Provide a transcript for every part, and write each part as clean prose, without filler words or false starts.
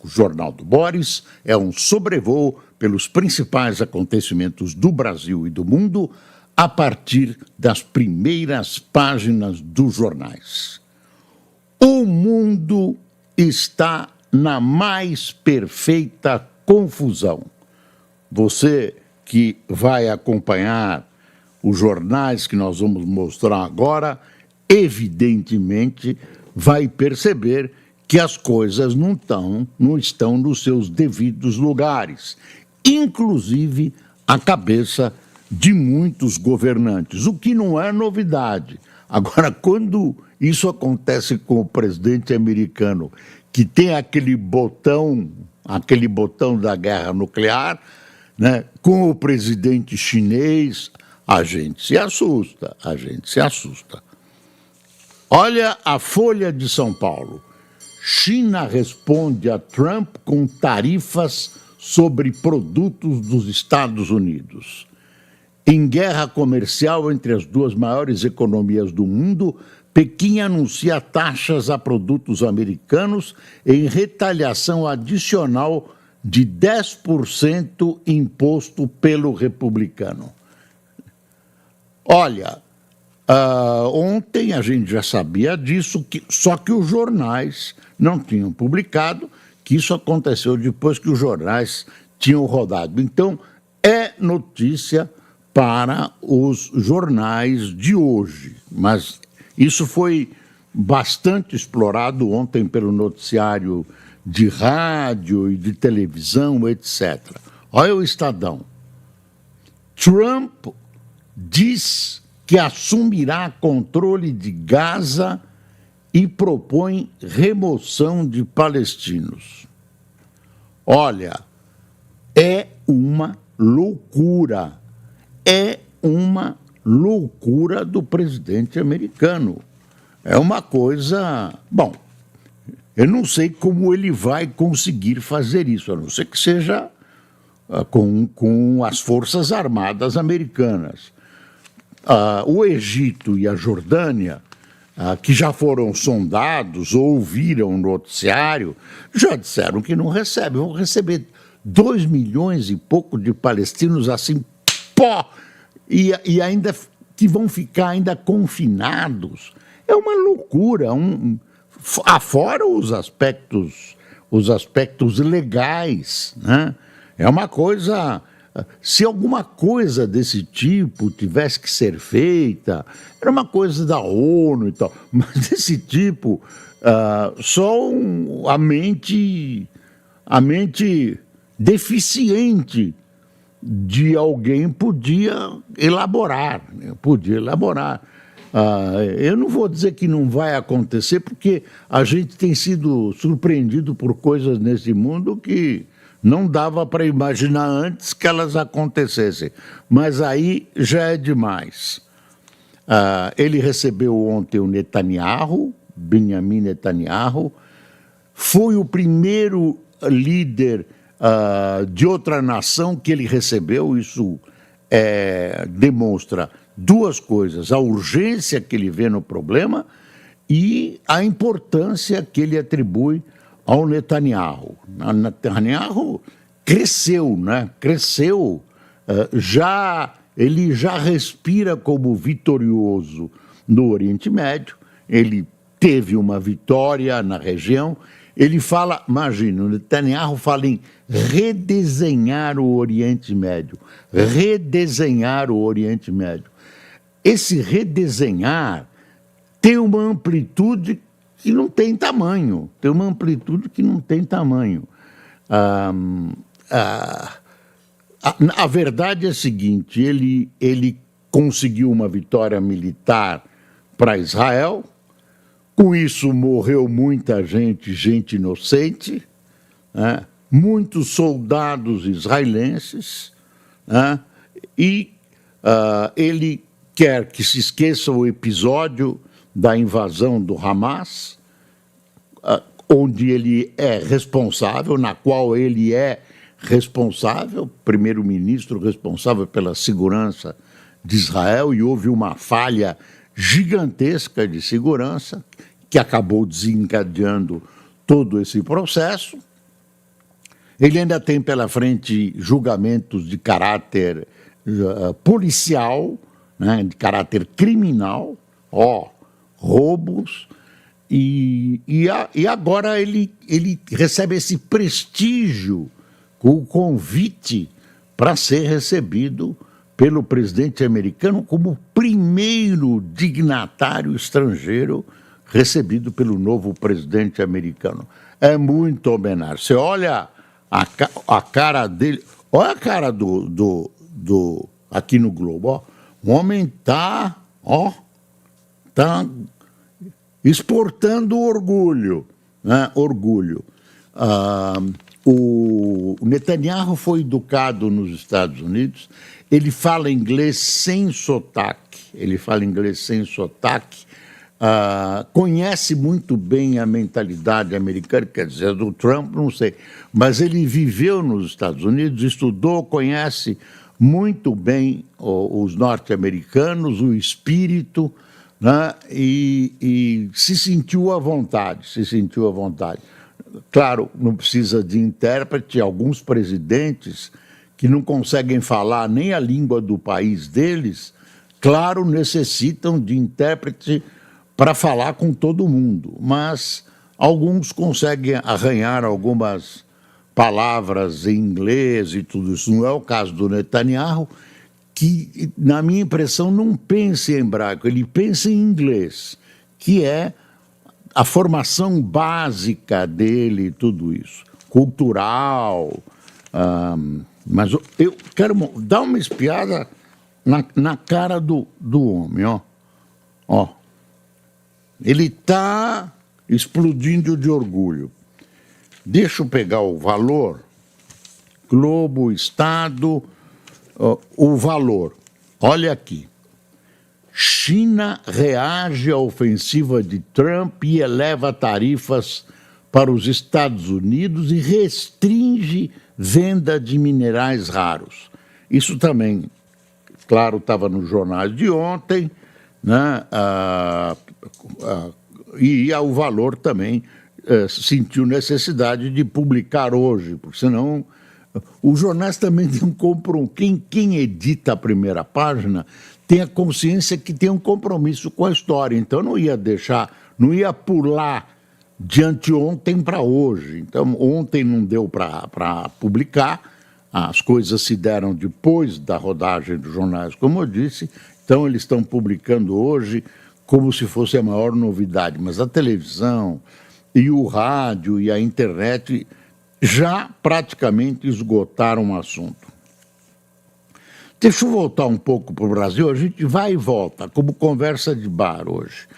O Jornal do Boris é um sobrevoo pelos principais acontecimentos do Brasil e do mundo a partir das primeiras páginas dos jornais. O mundo está na mais perfeita confusão. Você que vai acompanhar os jornais que nós vamos mostrar agora, evidentemente vai perceber que as coisas não estão nos seus devidos lugares, inclusive a cabeça de muitos governantes, o que não é novidade. Agora, quando isso acontece com o presidente americano, que tem aquele botão da guerra nuclear, né, com o presidente chinês, a gente se assusta. Olha a Folha de São Paulo. China responde a Trump com tarifas sobre produtos dos Estados Unidos. Em guerra comercial entre as duas maiores economias do mundo, Pequim anuncia taxas a produtos americanos em retaliação adicional de 10% imposto pelo republicano. Olha, ontem a gente já sabia disso, só que os jornais não tinham publicado, que isso aconteceu depois que os jornais tinham rodado. Então, é notícia para os jornais de hoje, mas isso foi bastante explorado ontem pelo noticiário de rádio e de televisão, etc. Olha o Estadão. Trump diz que assumirá controle de Gaza e propõe remoção de palestinos. Olha, é uma loucura. É uma loucura do presidente americano. É uma coisa... Bom, eu não sei como ele vai conseguir fazer isso, a não ser que seja com as Forças Armadas americanas. O Egito e a Jordânia, que já foram sondados ou ouviram o noticiário, já disseram que não recebem. Vão receber 2 milhões e pouco de palestinos assim, pó, e ainda que vão ficar ainda confinados. É uma loucura, afora os aspectos legais, né? É uma coisa... Se alguma coisa desse tipo tivesse que ser feita, era uma coisa da ONU e tal, mas desse tipo, só a mente deficiente de alguém podia elaborar. Eu não vou dizer que não vai acontecer, porque a gente tem sido surpreendido por coisas nesse mundo que não dava para imaginar antes que elas acontecessem. Mas aí já é demais. Ele recebeu ontem o Netanyahu, Benjamin Netanyahu, foi o primeiro líder de outra nação que ele recebeu. Isso demonstra duas coisas: a urgência que ele vê no problema e a importância que ele atribui ao Netanyahu. Netanyahu cresceu, né? Ele já respira como vitorioso no Oriente Médio, ele teve uma vitória na região, ele fala, imagina, o Netanyahu fala em redesenhar o Oriente Médio, Esse redesenhar tem uma amplitude que não tem tamanho, A verdade é a seguinte: ele conseguiu uma vitória militar para Israel, com isso morreu muita gente inocente, né? Muitos soldados israelenses, né? E ele quer que se esqueça o episódio da invasão do Hamas, onde ele é responsável, na qual ele é responsável, primeiro-ministro responsável pela segurança de Israel, e houve uma falha gigantesca de segurança que acabou desencadeando todo esse processo. Ele ainda tem pela frente julgamentos de caráter policial, né, de caráter criminal, roubos, e agora ele recebe esse prestígio, o convite para ser recebido pelo presidente americano como o primeiro dignatário estrangeiro recebido pelo novo presidente americano. É muito homenagem. Você olha a cara dele, olha a cara do aqui no Globo, ó. O homem tá exportando orgulho, né? Orgulho. O Netanyahu foi educado nos Estados Unidos, ele fala inglês sem sotaque, conhece muito bem a mentalidade americana, quer dizer, do Trump, não sei, mas ele viveu nos Estados Unidos, estudou, conhece muito bem os norte-americanos, o espírito, né? E se sentiu à vontade, Claro, não precisa de intérprete, alguns presidentes que não conseguem falar nem a língua do país deles, claro, necessitam de intérprete para falar com todo mundo, mas alguns conseguem arranhar algumas palavras em inglês e tudo isso. Não é o caso do Netanyahu, que, na minha impressão, não pensa em hebraico, ele pensa em inglês, que é a formação básica dele, tudo isso, cultural. Mas eu quero dar uma espiada na cara do homem, ó. Ele está explodindo de orgulho. Deixa eu pegar o valor, Globo, Estado, o valor. Olha aqui. China reage à ofensiva de Trump e eleva tarifas para os Estados Unidos e restringe venda de minerais raros. Isso também, claro, estava nos jornais de ontem, né? E o valor também sentiu necessidade de publicar hoje, porque senão os jornais também têm quem edita a primeira página tem a consciência que tem um compromisso com a história, então não ia pular de anteontem para hoje. Então ontem não deu para publicar, as coisas se deram depois da rodagem dos jornais, como eu disse, então eles estão publicando hoje como se fosse a maior novidade, mas a televisão e o rádio e a internet já praticamente esgotaram o assunto. Deixa eu voltar um pouco para o Brasil, a gente vai e volta, como conversa de bar hoje.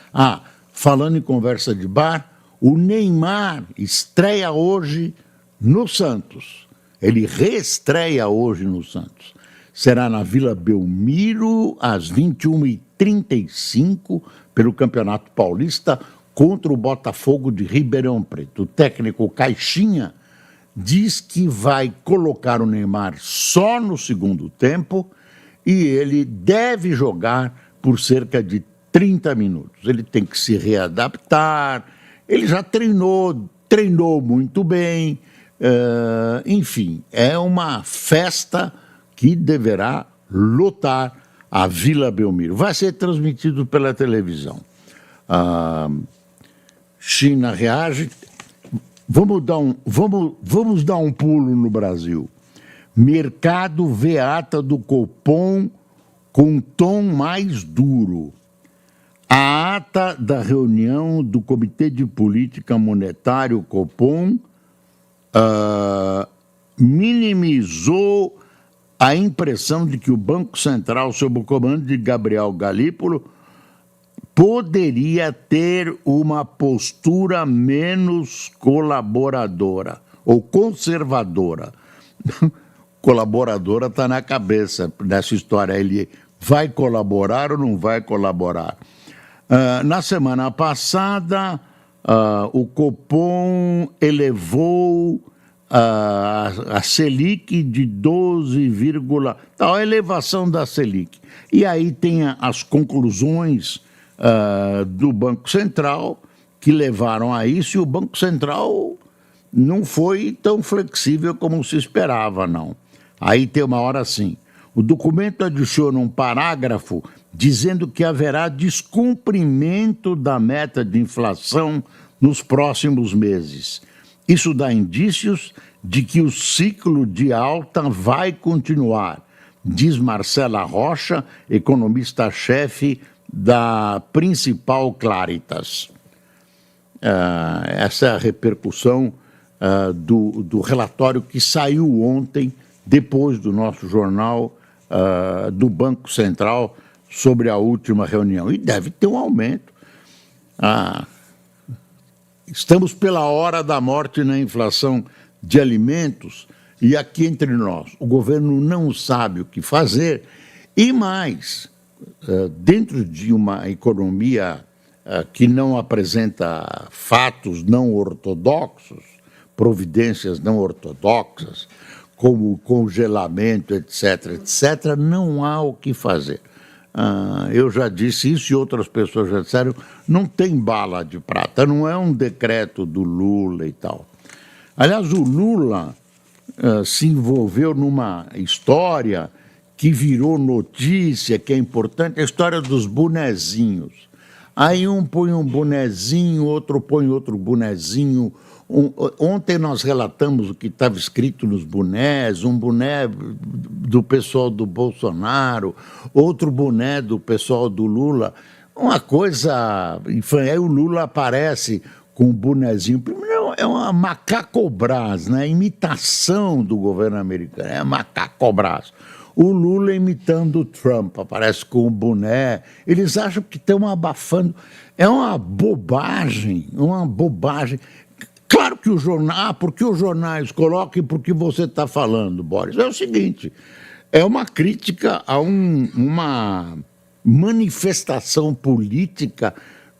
Falando em conversa de bar, o Neymar estreia hoje no Santos. Ele reestreia hoje no Santos. Será na Vila Belmiro, às 21h35, pelo Campeonato Paulista, contra o Botafogo de Ribeirão Preto. O técnico Caixinha diz que vai colocar o Neymar só no segundo tempo e ele deve jogar por cerca de 30 minutos. Ele tem que se readaptar, ele já treinou muito bem, enfim, é uma festa que deverá lotar a Vila Belmiro. Vai ser transmitido pela televisão. China reage. Vamos dar um pulo no Brasil. Mercado vê ata do Copom com tom mais duro. A ata da reunião do Comitê de Política Monetária, o Copom, minimizou a impressão de que o Banco Central, sob o comando de Gabriel Galípolo, poderia ter uma postura menos colaboradora ou conservadora. Colaboradora está na cabeça dessa história. Ele vai colaborar ou não vai colaborar? Na semana passada, o Copom elevou a Selic de 12, a elevação da Selic. E aí tem as conclusões do Banco Central que levaram a isso, e o Banco Central não foi tão flexível como se esperava, não. Aí tem uma hora assim. O documento adiciona um parágrafo dizendo que haverá descumprimento da meta de inflação nos próximos meses. Isso dá indícios de que o ciclo de alta vai continuar, diz Marcela Rocha, economista-chefe da principal Claritas. Essa é a repercussão do relatório que saiu ontem, depois do nosso jornal do Banco Central, sobre a última reunião. E deve ter um aumento. Estamos pela hora da morte na inflação de alimentos, e aqui entre nós, o governo não sabe o que fazer, e mais, dentro de uma economia que não apresenta fatos não ortodoxos, providências não ortodoxas, como o congelamento, etc., etc., não há o que fazer. Eu já disse isso e outras pessoas já disseram, não tem bala de prata, não é um decreto do Lula e tal. Aliás, o Lula se envolveu numa história que virou notícia, que é importante, a história dos bonezinhos. Aí um põe um bonezinho, outro põe outro bonezinho. Ontem nós relatamos o que estava escrito nos bonés, um boné do pessoal do Bolsonaro, outro boné do pessoal do Lula. Uma coisa... Aí o Lula aparece com o bonezinho. Primeiro, é uma macacobras, né? Imitação do governo americano, é macacobras. O Lula imitando o Trump, aparece com o boné. Eles acham que estão abafando. É uma bobagem, uma bobagem. Claro que o jornal, porque os jornais coloquem porque você está falando, Boris. É o seguinte, é uma crítica a uma manifestação política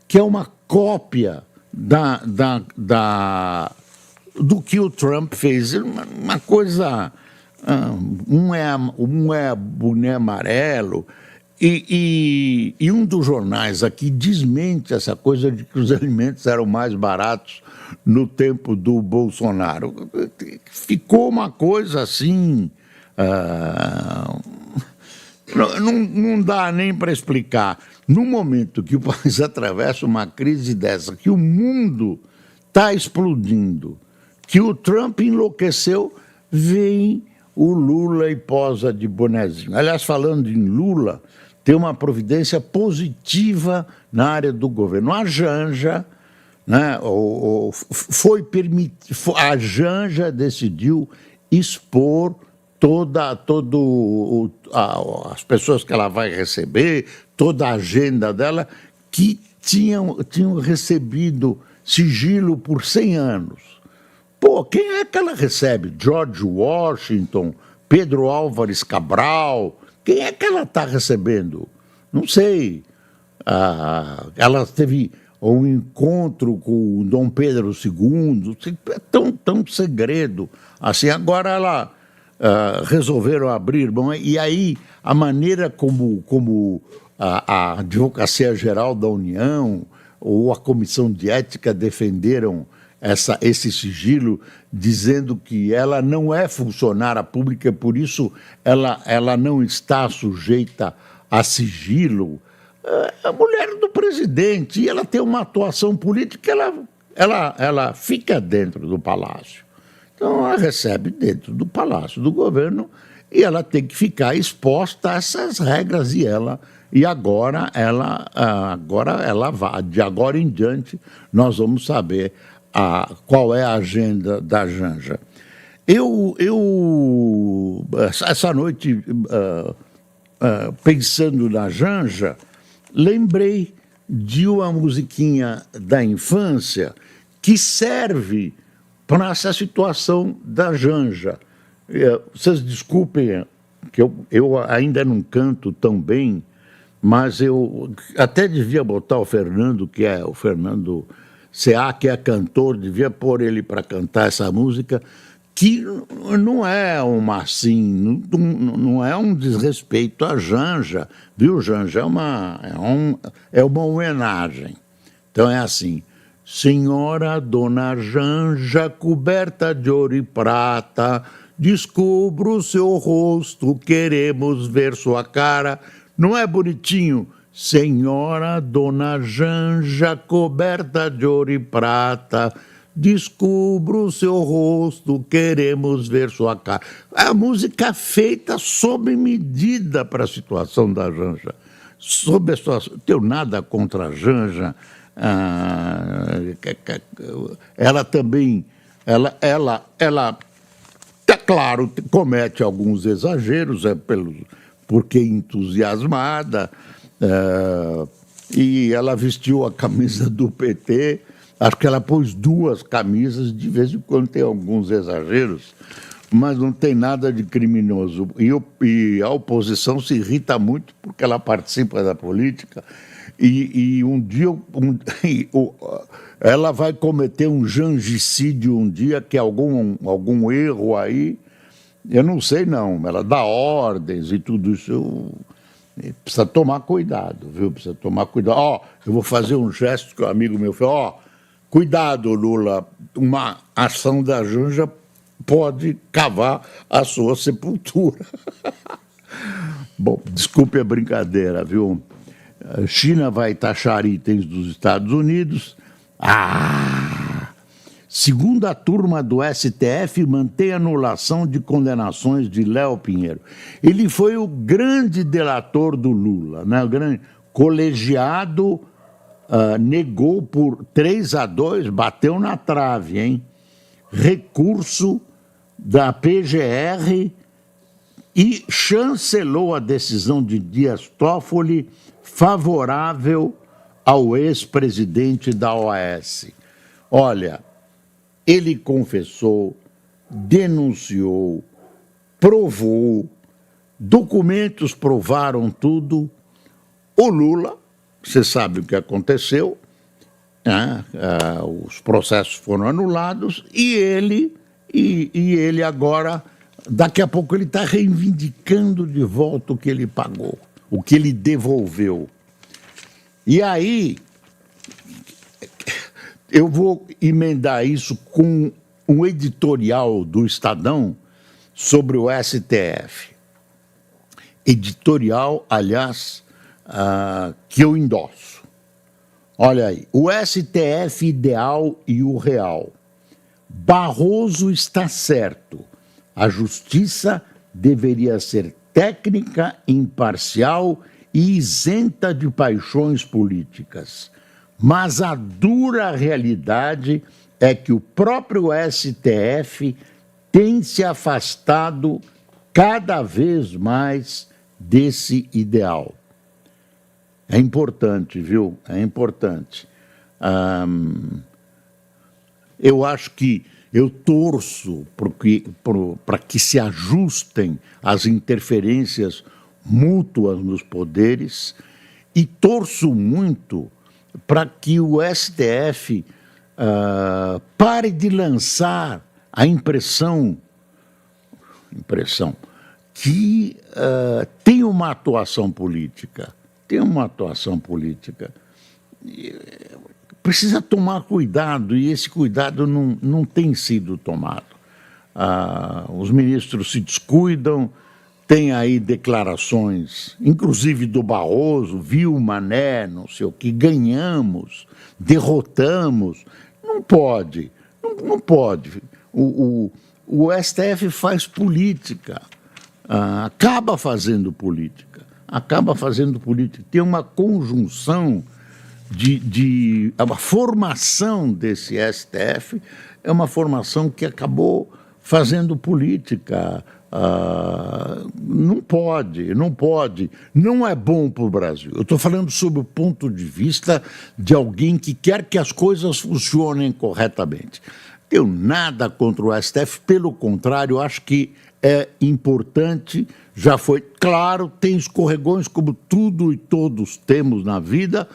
que é uma cópia do que o Trump fez. Uma coisa... Um é boné amarelo, e um dos jornais aqui desmente essa coisa de que os alimentos eram mais baratos no tempo do Bolsonaro. Ficou uma coisa assim... não dá nem para explicar. No momento que o país atravessa uma crise dessa, que o mundo está explodindo, que o Trump enlouqueceu, vem o Lula e posa de bonezinho. Aliás, falando em Lula, tem uma providência positiva na área do governo. A Janja, né, a Janja decidiu expor as pessoas que ela vai receber, toda a agenda dela, que tinham recebido sigilo por 100 anos. Pô, quem é que ela recebe? George Washington, Pedro Álvares Cabral? Quem é que ela está recebendo? Não sei. Ela teve um encontro com o Dom Pedro II, é tão segredo. Assim, agora ela resolveram abrir mão. E aí, a maneira como a Advocacia Geral da União ou a Comissão de Ética defenderam esse sigilo, dizendo que ela não é funcionária pública, por isso ela não está sujeita a sigilo. É a mulher do presidente, e ela tem uma atuação política, ela fica dentro do palácio. Então ela recebe dentro do palácio do governo e ela tem que ficar exposta a essas regras, e agora ela vai, de agora em diante nós vamos saber qual é a agenda da Janja. Essa noite, pensando na Janja, lembrei de uma musiquinha da infância que serve para essa situação da Janja. Vocês desculpem que eu ainda não canto tão bem, mas eu até devia botar o Fernando C.A., que é cantor, devia pôr ele para cantar essa música, que não é não é um desrespeito à Janja, viu, Janja? É uma homenagem. Então é assim, Senhora Dona Janja, coberta de ouro e prata, descubra o seu rosto, queremos ver sua cara. Não é bonitinho? Senhora Dona Janja, coberta de ouro e prata, descubra o seu rosto, queremos ver sua cara. A música feita sob medida para a situação da Janja. Sob a situação, não tenho nada contra a Janja. Ela também, é claro, comete alguns exageros, porque entusiasmada, e ela vestiu a camisa do PT, acho que ela pôs 2 camisas, de vez em quando tem alguns exageros, mas não tem nada de criminoso. E a oposição se irrita muito porque ela participa da política, e um dia ela vai cometer um jangicídio um dia, que é algum erro aí, eu não sei não, ela dá ordens e tudo isso, precisa tomar cuidado, viu? Precisa tomar cuidado. Eu vou fazer um gesto que um amigo meu fez, cuidado, Lula, uma ação da Janja pode cavar a sua sepultura. Bom, desculpe a brincadeira, viu? A China vai taxar itens dos Estados Unidos. Segunda turma do STF mantém anulação de condenações de Léo Pinheiro. Ele foi o grande delator do Lula, né? O grande colegiado negou por 3-2, bateu na trave, hein? Recurso da PGR e chancelou a decisão de Dias Toffoli favorável ao ex-presidente da OAS. Olha, ele confessou, denunciou, provou, documentos provaram tudo. O Lula, você sabe o que aconteceu, né? Os processos foram anulados e ele agora, daqui a pouco ele está reivindicando de volta o que ele pagou, o que ele devolveu. E aí, eu vou emendar isso com um editorial do Estadão sobre o STF. Editorial, aliás, que eu endosso. Olha aí, o STF ideal e o real. Barroso está certo. A justiça deveria ser técnica, imparcial e isenta de paixões políticas. Mas a dura realidade é que o próprio STF tem se afastado cada vez mais desse ideal. É importante, viu? É importante. Eu acho que eu torço para que se ajustem as interferências mútuas nos poderes e torço muito para que o STF pare de lançar a impressão que tem uma atuação política. Precisa tomar cuidado, e esse cuidado não tem sido tomado. Os ministros se descuidam, tem aí declarações, inclusive do Barroso, viu, Mané, não sei o que, ganhamos, derrotamos. Não pode. O STF faz política, acaba fazendo política. Tem uma conjunção a formação desse STF é uma formação que acabou fazendo política. Não pode, não é bom para o Brasil. Eu estou falando sob o ponto de vista de alguém que quer que as coisas funcionem corretamente. Tenho nada contra o STF, pelo contrário, acho que é importante, já foi claro, tem escorregões como tudo e todos temos na vida,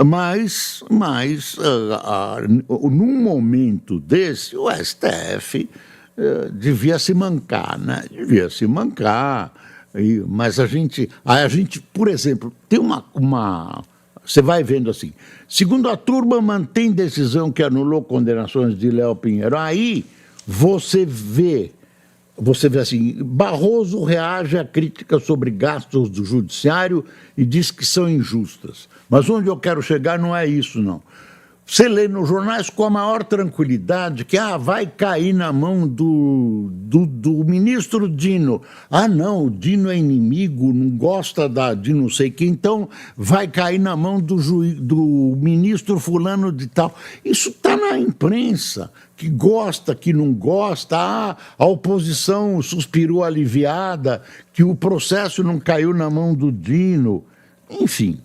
mas num momento desse, o STF devia se mancar, né? Mas a gente, por exemplo, tem uma Você vai vendo assim. Segundo a turma, mantém decisão que anulou condenações de Léo Pinheiro. Aí você vê assim, Barroso reage a críticas sobre gastos do judiciário e diz que são injustas. Mas onde eu quero chegar não é isso, não. Você lê nos jornais com a maior tranquilidade que vai cair na mão do ministro Dino. Não, o Dino é inimigo, não gosta de não sei quem, então vai cair na mão do ministro fulano de tal. Isso está na imprensa, que gosta, que não gosta. A oposição suspirou aliviada, que o processo não caiu na mão do Dino. Enfim.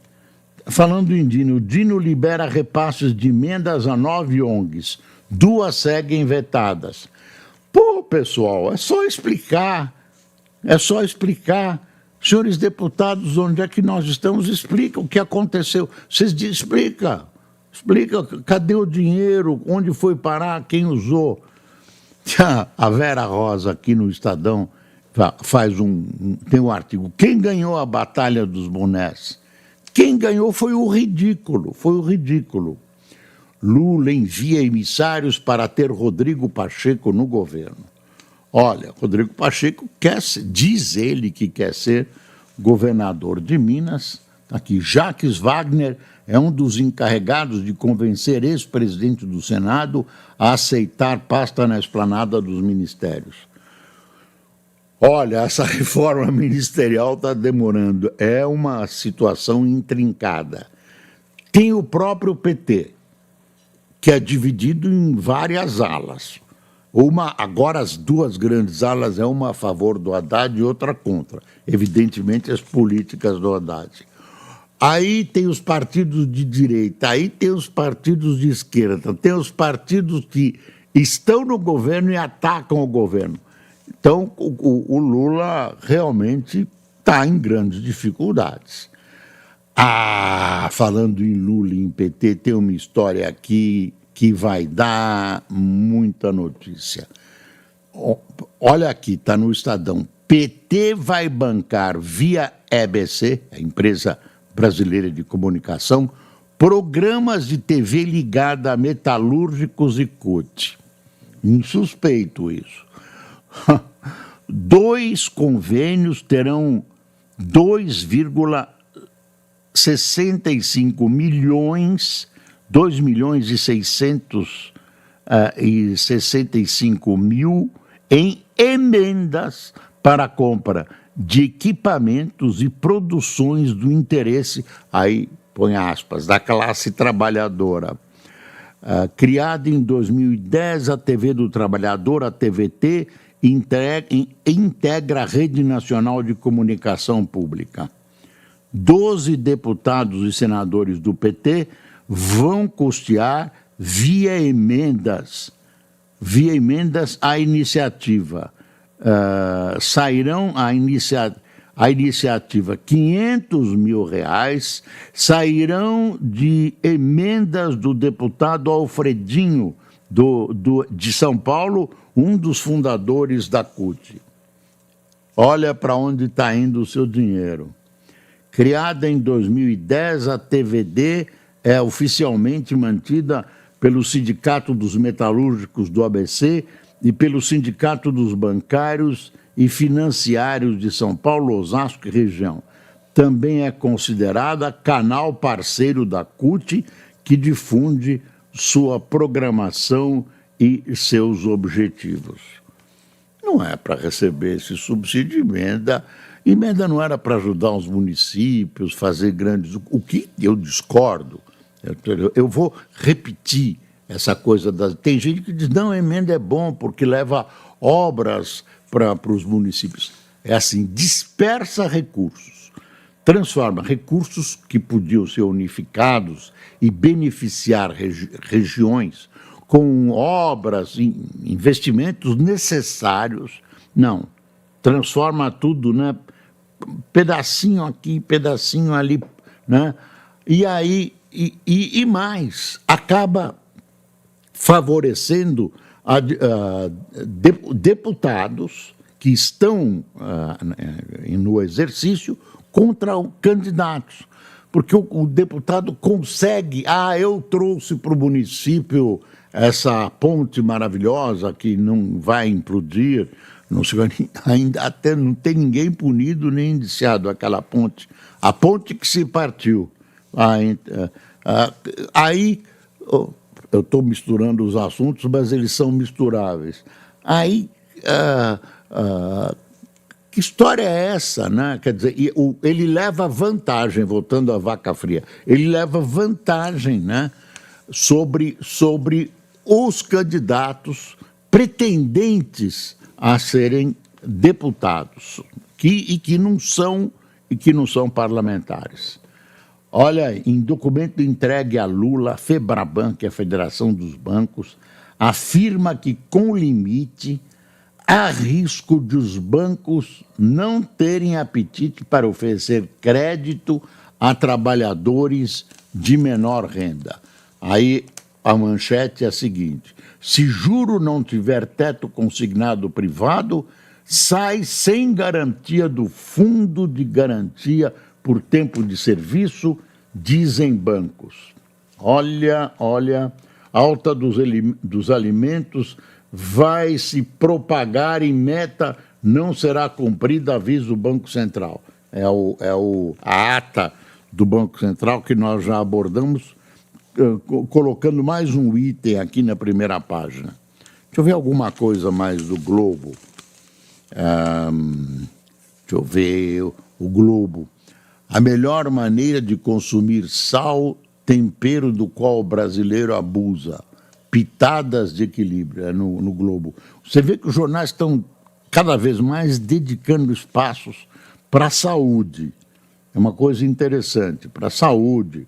Falando em Dino, o Dino libera repasses de emendas a 9 ONGs, 2 seguem vetadas. Pô, pessoal, é só explicar. Senhores deputados, onde é que nós estamos? Explica o que aconteceu. Vocês explica, cadê o dinheiro, onde foi parar, quem usou. A Vera Rosa aqui no Estadão tem um artigo, quem ganhou a Batalha dos Bonés? Quem ganhou foi o ridículo. Lula envia emissários para ter Rodrigo Pacheco no governo. Olha, Rodrigo Pacheco diz ele que quer ser governador de Minas. Aqui, Jacques Wagner é um dos encarregados de convencer ex-presidente do Senado a aceitar pasta na esplanada dos ministérios. Olha, essa reforma ministerial está demorando. É uma situação intrincada. Tem o próprio PT, que é dividido em várias alas. Agora as 2 grandes alas, uma a favor do Haddad e outra contra. Evidentemente, as políticas do Haddad. Aí tem os partidos de direita, aí tem os partidos de esquerda, tem os partidos que estão no governo e atacam o governo. Então, o Lula realmente está em grandes dificuldades. Falando em Lula e em PT, tem uma história aqui que vai dar muita notícia. Olha aqui, está no Estadão. PT vai bancar via EBC, a empresa brasileira de comunicação, programas de TV ligada a metalúrgicos e CUT. Insuspeito isso. 2 convênios terão 2,65 milhões, 2.665 mil em emendas para a compra de equipamentos e produções do interesse, aí põe aspas, da classe trabalhadora. Criada em 2010, a TV do Trabalhador, a TVT, integra a Rede Nacional de Comunicação Pública. 12 deputados e senadores do PT vão custear via emendas a iniciativa. Sairão a iniciativa R$500 mil sairão de emendas do deputado Alfredinho, de São Paulo, um dos fundadores da CUT. Olha para onde está indo o seu dinheiro. Criada em 2010, a TVD é oficialmente mantida pelo Sindicato dos Metalúrgicos do ABC e pelo Sindicato dos Bancários e Financiários de São Paulo, Osasco e região. Também é considerada canal parceiro da CUT, que difunde sua programação e seus objetivos. Não é para receber esse subsídio de emenda. Emenda não era para ajudar os municípios, fazer grandes... O que eu discordo, eu vou repetir essa coisa Tem gente que diz, não, a emenda é bom porque leva obras para os municípios. É assim, dispersa recursos, transforma recursos que podiam ser unificados e beneficiar regiões com obras, investimentos necessários. Não, transforma tudo, né? Pedacinho aqui, pedacinho ali, né? E aí, e mais, acaba favorecendo deputados que estão no exercício contra candidatos. porque o deputado consegue. Eu trouxe para o município essa ponte maravilhosa que não vai implodir, não se vai, ainda até não tem ninguém punido nem indiciado aquela ponte. A ponte que se partiu. Aí, eu estou misturando os assuntos, mas eles são misturáveis. Aí, que história é essa, né? Quer dizer, ele leva vantagem, voltando à vaca fria, ele leva vantagem, né, sobre os candidatos pretendentes a serem deputados, que não são parlamentares. Olha, em documento entregue a Lula, a Febraban, que é a Federação dos Bancos, afirma que, com limite, há risco de os bancos não terem apetite para oferecer crédito a trabalhadores de menor renda. Aí a manchete é a seguinte: se juro não tiver teto consignado privado, sai sem garantia do Fundo de Garantia por Tempo de Serviço, dizem bancos. Olha, alta dos alimentos vai se propagar e meta não será cumprida, avisa o Banco Central. A ata do Banco Central que nós já abordamos, colocando mais um item aqui na primeira página. Deixa eu ver alguma coisa mais do Globo. Deixa eu ver o Globo. A melhor maneira de consumir sal, tempero do qual o brasileiro abusa. Pitadas de equilíbrio, no Globo. Você vê que os jornais estão cada vez mais dedicando espaços para a saúde. É uma coisa interessante, para a saúde.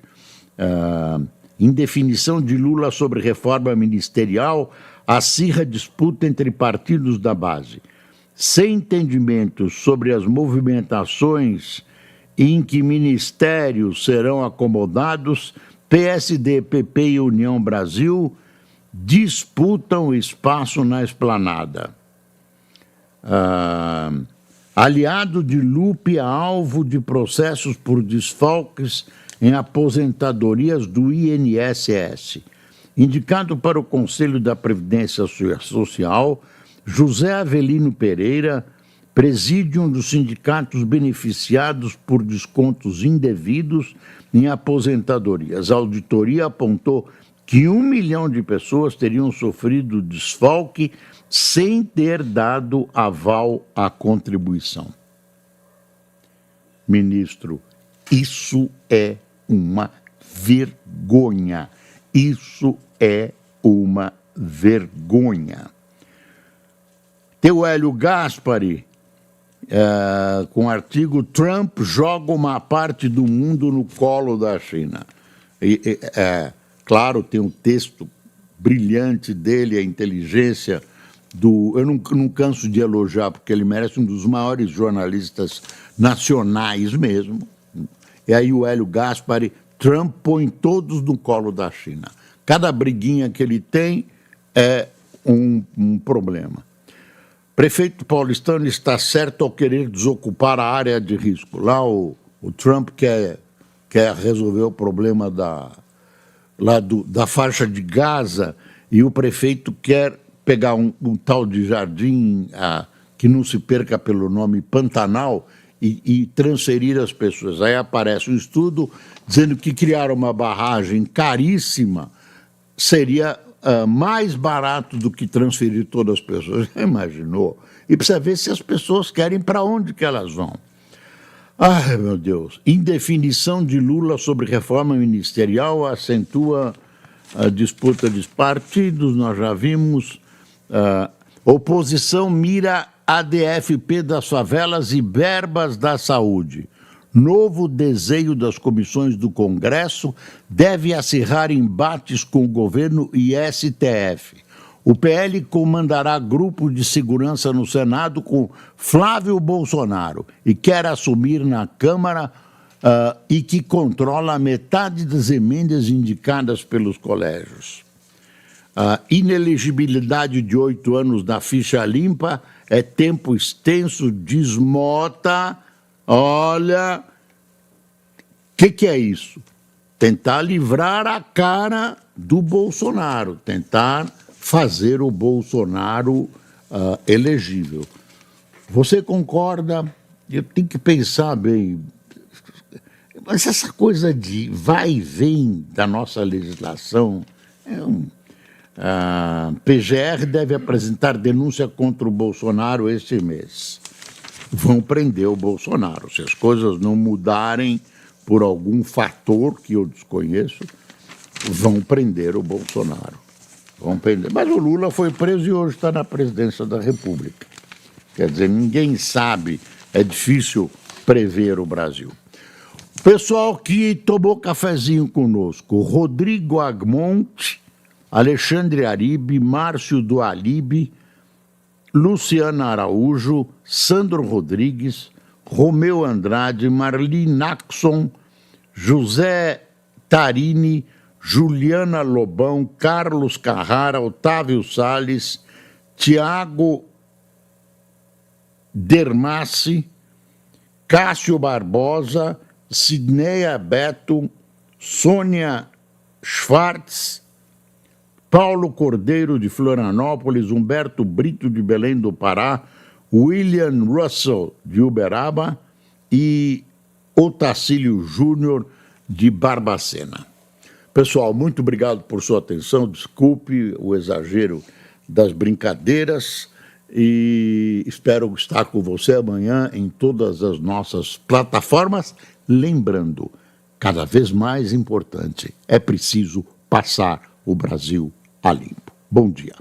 Indefinição de Lula sobre reforma ministerial, acirra disputa entre partidos da base. Sem entendimento sobre as movimentações em que ministérios serão acomodados, PSD, PP e União Brasil disputam espaço na esplanada. Aliado de Lupe, alvo de processos por desfalques em aposentadorias do INSS. Indicado para o Conselho da Previdência Social, José Avelino Pereira preside um dos sindicatos beneficiados por descontos indevidos em aposentadorias. A auditoria apontou que 1 milhão de pessoas teriam sofrido desfalque sem ter dado aval à contribuição. Ministro, isso é uma vergonha. Isso é uma vergonha. Teu Hélio Gaspari, com o artigo Trump joga uma parte do mundo no colo da China. Claro, tem um texto brilhante dele, a inteligência eu não canso de elogiar, porque ele merece um dos maiores jornalistas nacionais mesmo. E aí o Hélio Gaspari, Trump põe todos no colo da China. Cada briguinha que ele tem é um problema. Prefeito paulistano está certo ao querer desocupar a área de risco. Lá o Trump quer resolver o problema da faixa de Gaza, e o prefeito quer pegar um tal de jardim, que não se perca pelo nome, Pantanal, e transferir as pessoas. Aí aparece um estudo dizendo que criar uma barragem caríssima seria mais barato do que transferir todas as pessoas. Já imaginou? E precisa ver se as pessoas querem, para onde que elas vão. Ai, meu Deus. Indefinição de Lula sobre reforma ministerial acentua a disputa de partidos, nós já vimos. Oposição mira ADFP das favelas e verbas da saúde. Novo desenho das comissões do Congresso deve acirrar embates com o governo e STF. O PL comandará grupo de segurança no Senado com Flávio Bolsonaro e quer assumir na Câmara e que controla metade das emendas indicadas pelos colégios. Inelegibilidade de 8 anos da ficha limpa é tempo extenso, diz Mota. Olha, que é isso? Tentar livrar a cara do Bolsonaro, tentar fazer o Bolsonaro elegível. Você concorda? Eu tenho que pensar bem. Mas essa coisa de vai e vem da nossa legislação, a PGR deve apresentar denúncia contra o Bolsonaro este mês. Vão prender o Bolsonaro. Se as coisas não mudarem por algum fator que eu desconheço, vão prender o Bolsonaro. Vão prender. Mas o Lula foi preso e hoje está na presidência da República. Quer dizer, ninguém sabe, é difícil prever o Brasil. Pessoal que tomou cafezinho conosco: Rodrigo Agmonte, Alexandre Aribe, Márcio do Alibe, Luciana Araújo, Sandro Rodrigues, Romeu Andrade, Marli Naxon, José Tarini, Juliana Lobão, Carlos Carrara, Otávio Salles, Tiago Dermassi, Cássio Barbosa, Sidneia Beto, Sônia Schwartz, Paulo Cordeiro de Florianópolis, Humberto Brito de Belém do Pará, William Russell de Uberaba e Otacílio Júnior de Barbacena. Pessoal, muito obrigado por sua atenção, desculpe o exagero das brincadeiras e espero estar com você amanhã em todas as nossas plataformas. Lembrando, cada vez mais importante, é preciso passar o Brasil a limpo. Bom dia.